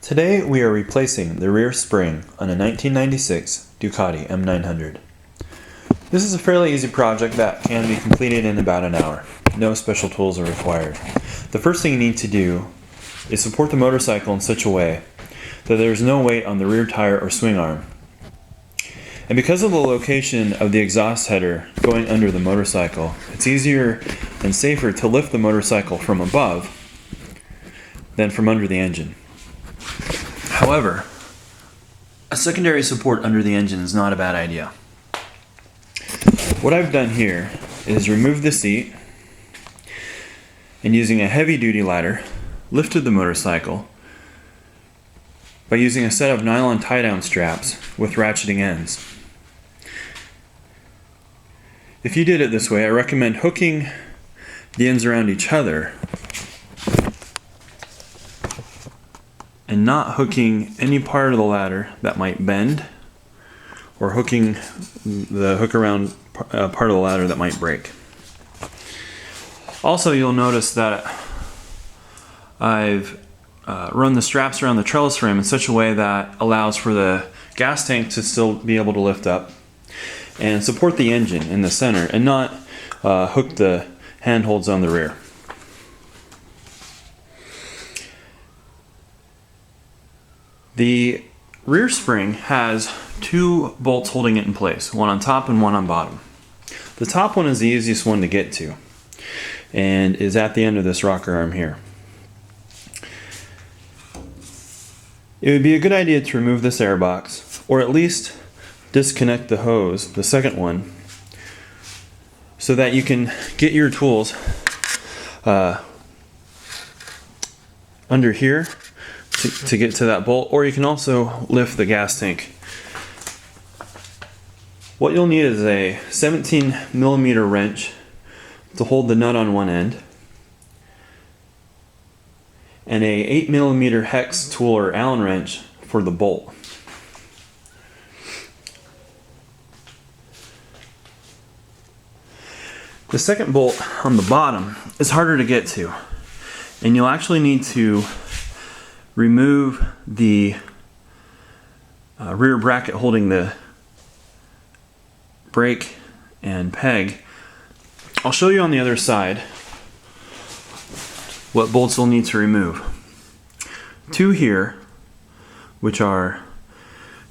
Today we are replacing the rear spring on a 1996 Ducati M900. This is a fairly easy project that can be completed in about an hour. No special tools are required. The first thing you need to do is support the motorcycle in such a way that there is no weight on the rear tire or swing arm. And because of the location of the exhaust header going under the motorcycle, it's easier and safer to lift the motorcycle from above than from under the engine. However, a secondary support under the engine is not a bad idea. What I've done here is remove the seat and using a heavy-duty ladder, lifted the motorcycle by using a set of nylon tie-down straps with ratcheting ends. If you did it this way, I recommend hooking the ends around each other and not hooking any part of the ladder that might bend, or hooking the hook around part of the ladder that might break. Also, you'll notice that I've run the straps around the trellis frame in such a way that allows for the gas tank to still be able to lift up and support the engine in the center, and not hook the handholds on the rear. The rear spring has two bolts holding it in place, one on top and one on bottom. The top one is the easiest one to get to and is at the end of this rocker arm here. It would be a good idea to remove this airbox, or at least disconnect the hose, the second one, so that you can get your tools under here to get to that bolt, or you can also lift the gas tank. What you'll need is a 17mm wrench to hold the nut on one end, and a 8mm hex tool or Allen wrench for the bolt. The second bolt on the bottom is harder to get to, and you'll actually need to remove the rear bracket holding the brake and peg. I'll show you on the other side what bolts we'll need to remove. Two here, which are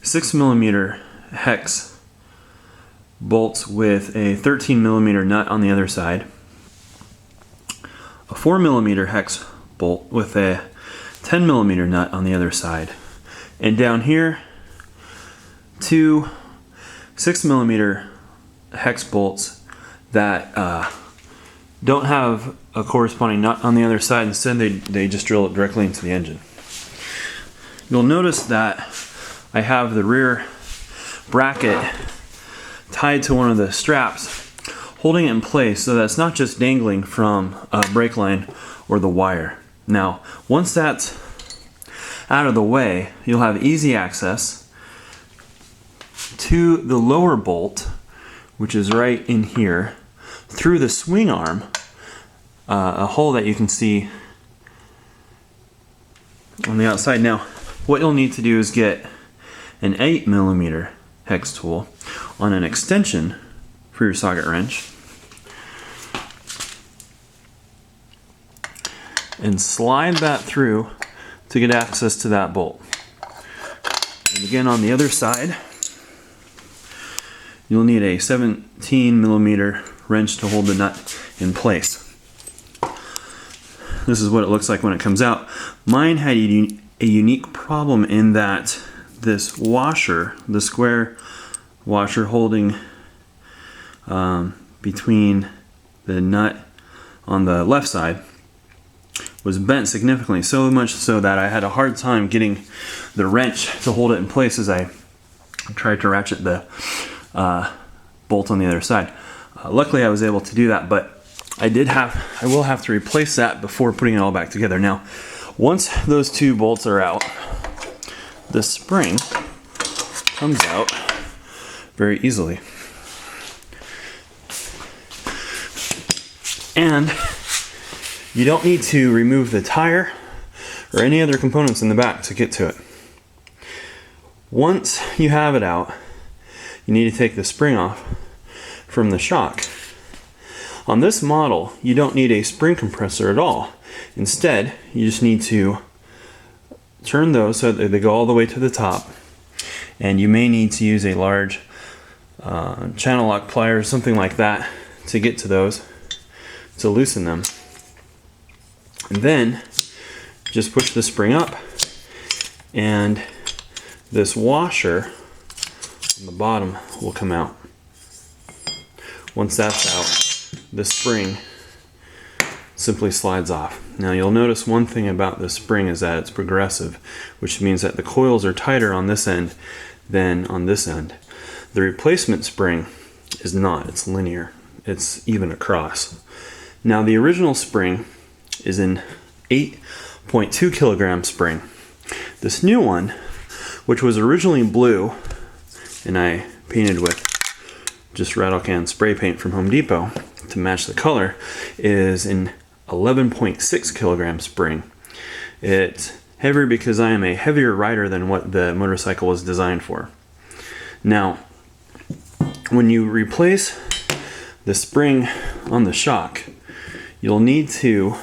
6mm hex bolts with a 13mm nut on the other side, a 4mm hex bolt with a 10mm nut on the other side, and down here two 6mm hex bolts that don't have a corresponding nut on the other side. Instead they just drill it directly into the engine. You'll notice that I have the rear bracket tied to one of the straps, holding it in place so that it's not just dangling from a brake line or the wire. Now, once that's out of the way, you'll have easy access to the lower bolt, which is right in here, through the swing arm, a hole that you can see on the outside. Now, what you'll need to do is get an 8mm hex tool on an extension for your socket wrench and slide that through to get access to that bolt. And again, on the other side, you'll need a 17mm wrench to hold the nut in place. This is what it looks like when it comes out. Mine had a unique problem in that this washer, the square washer holding between the nut on the left side, was bent significantly, so much so that I had a hard time getting the wrench to hold it in place as I tried to ratchet the bolt on the other side. Luckily I was able to do that, but I will have to replace that before putting it all back together. Now, once those two bolts are out, the spring comes out very easily. And you don't need to remove the tire or any other components in the back to get to it. Once you have it out, you need to take the spring off from the shock. On this model, you don't need a spring compressor at all. Instead, you just need to turn those so that they go all the way to the top, and you may need to use a large channel lock plier or something like that to get to those, to loosen them. And then just push the spring up, and this washer on the bottom will come out. Once that's out, the spring simply slides off. Now you'll notice one thing about this spring is that it's progressive, which means that the coils are tighter on this end than on this end. The replacement spring is not, it's linear. It's even across. Now the original spring is an 8.2 kilogram spring. This new one, which was originally blue, and I painted with just rattle can spray paint from Home Depot to match the color, is an 11.6 kilogram spring. It's heavier because I am a heavier rider than what the motorcycle was designed for. Now, when you replace the spring on the shock, you'll need to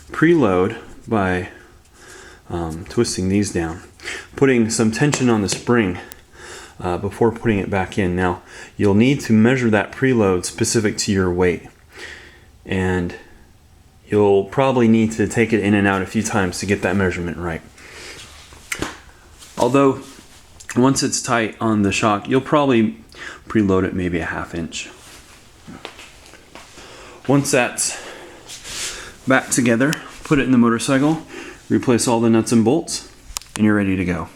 preload by twisting these down, putting some tension on the spring before putting it back in. Now, you'll need to measure that preload specific to your weight, and you'll probably need to take it in and out a few times to get that measurement right. Although, once it's tight on the shock, you'll probably preload it maybe a 1/2 inch. Once that's back together, put it in the motorcycle, replace all the nuts and bolts, and you're ready to go.